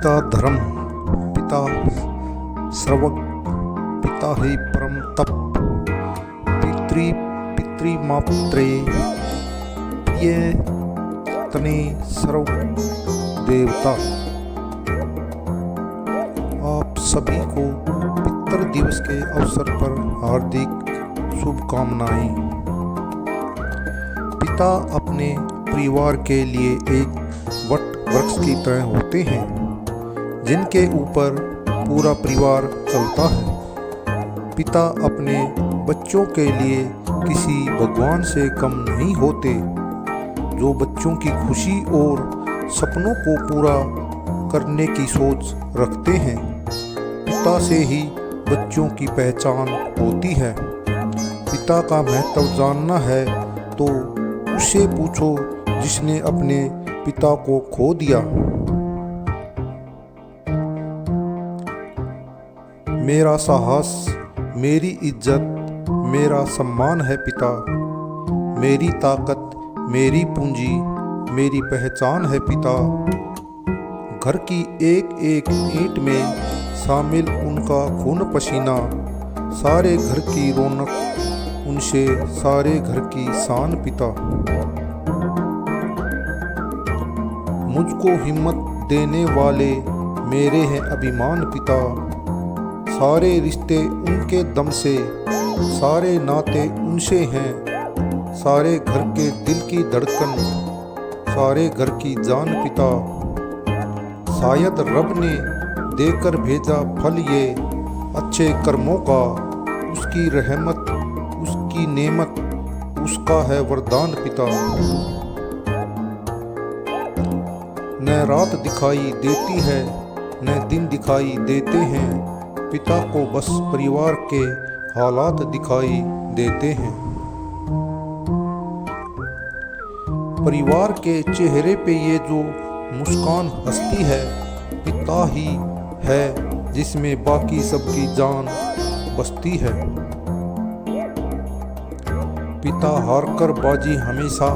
पिता धर्म, पिता सर्वज्ञ, पिता ही परम तप, पितृमात्रे प्रिय तने सर्व देवता। आप सभी को पितृ दिवस के अवसर पर हार्दिक शुभकामनाएं। पिता अपने परिवार के लिए एक वट वृक्ष की तरह होते हैं जिनके ऊपर पूरा परिवार चलता है। पिता अपने बच्चों के लिए किसी भगवान से कम नहीं होते, जो बच्चों की खुशी और सपनों को पूरा करने की सोच रखते हैं। पिता से ही बच्चों की पहचान होती है। पिता का महत्व जानना है तो उससे पूछो जिसने अपने पिता को खो दिया। मेरा साहस, मेरी इज्जत, मेरा सम्मान है पिता। मेरी ताकत, मेरी पूंजी, मेरी पहचान है पिता। घर की एक एक ईंट में शामिल उनका खून पसीना, सारे घर की रौनक उनसे, सारे घर की शान पिता। मुझको हिम्मत देने वाले मेरे हैं अभिमान पिता। सारे रिश्ते उनके दम से, सारे नाते उनसे हैं। सारे घर के दिल की धड़कन, सारे घर की जान पिता। शायद रब ने देकर भेजा फल ये अच्छे कर्मों का। उसकी रहमत, उसकी नेमत, उसका है वरदान पिता। न रात दिखाई देती है, न दिन दिखाई देते हैं। पिता को बस परिवार के हालात दिखाई देते हैं। परिवार के चेहरे पे ये जो मुस्कान हंसती है, पिता ही है जिसमें बाकी सबकी जान बसती है। पिता हारकर बाजी हमेशा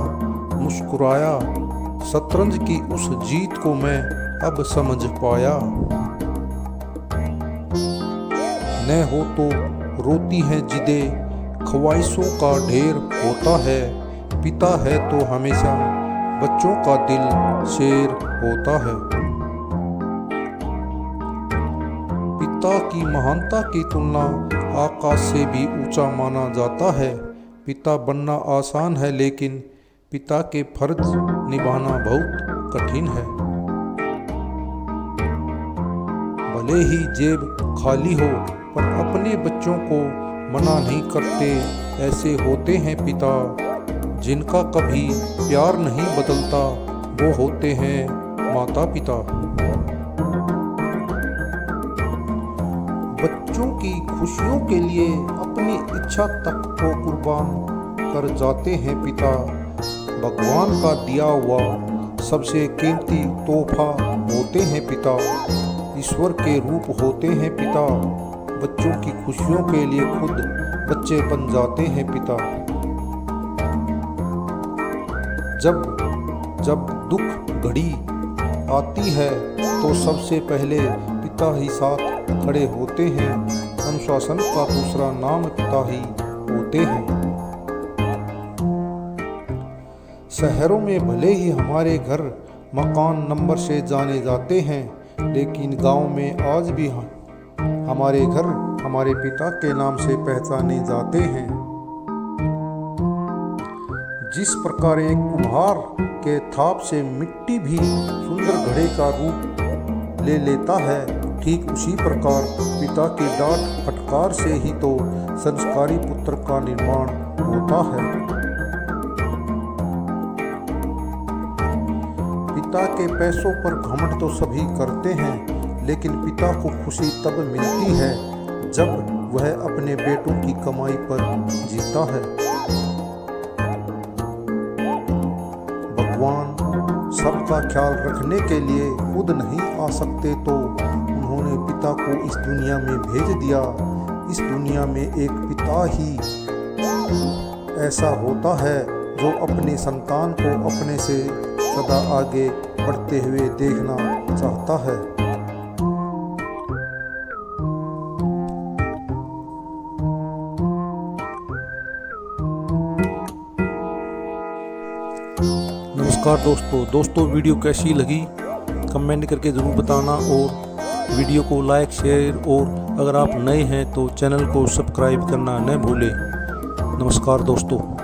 मुस्कुराया, शतरंज की उस जीत को मैं अब समझ पाया। न हो तो रोती हैं जिदें, ख्वाहिशों का ढेर होता है। पिता है तो हमेशा बच्चों का दिल शेर होता है। पिता की महानता की तुलना आकाश से भी ऊंचा माना जाता है। पिता बनना आसान है लेकिन पिता के फर्ज निभाना बहुत कठिन है। भले ही जेब खाली हो पर अपने बच्चों को मना नहीं करते। ऐसे होते हैं पिता जिनका कभी प्यार नहीं बदलता, वो होते हैं माता पिता। बच्चों की खुशियों के लिए अपनी इच्छा तक को कुर्बान कर जाते हैं पिता। भगवान का दिया हुआ सबसे कीमती तोहफा होते हैं पिता। ईश्वर के रूप होते हैं पिता। बच्चों की खुशियों के लिए खुद बच्चे बन जाते हैं पिता। जब दुख घड़ी आती है तो सबसे पहले पिता ही साथ खड़े होते हैं। अनुशासन का दूसरा नाम पिता ही होते हैं। शहरों में भले ही हमारे घर मकान नंबर से जाने जाते हैं, लेकिन गांव में आज भी हमारे घर हमारे पिता के नाम से पहचाने जाते हैं। जिस प्रकार एक कुम्हार के थाप से मिट्टी भी सुंदर घड़े का रूप ले लेता है, ठीक उसी प्रकार पिता की डांट फटकार से ही तो संस्कारी पुत्र का निर्माण होता है। पिता के पैसों पर घमंड तो सभी करते हैं, लेकिन पिता को खुशी तब मिलती है जब वह अपने बेटों की कमाई पर जीता है। भगवान सबका ख्याल रखने के लिए खुद नहीं आ सकते तो उन्होंने पिता को इस दुनिया में भेज दिया। इस दुनिया में एक पिता ही ऐसा होता है जो अपने संतान को अपने से सदा आगे बढ़ते हुए देखना चाहता है। नमस्कार दोस्तों वीडियो कैसी लगी कमेंट करके ज़रूर बताना और वीडियो को लाइक शेयर और अगर आप नए हैं तो चैनल को सब्सक्राइब करना न भूलें। नमस्कार दोस्तों।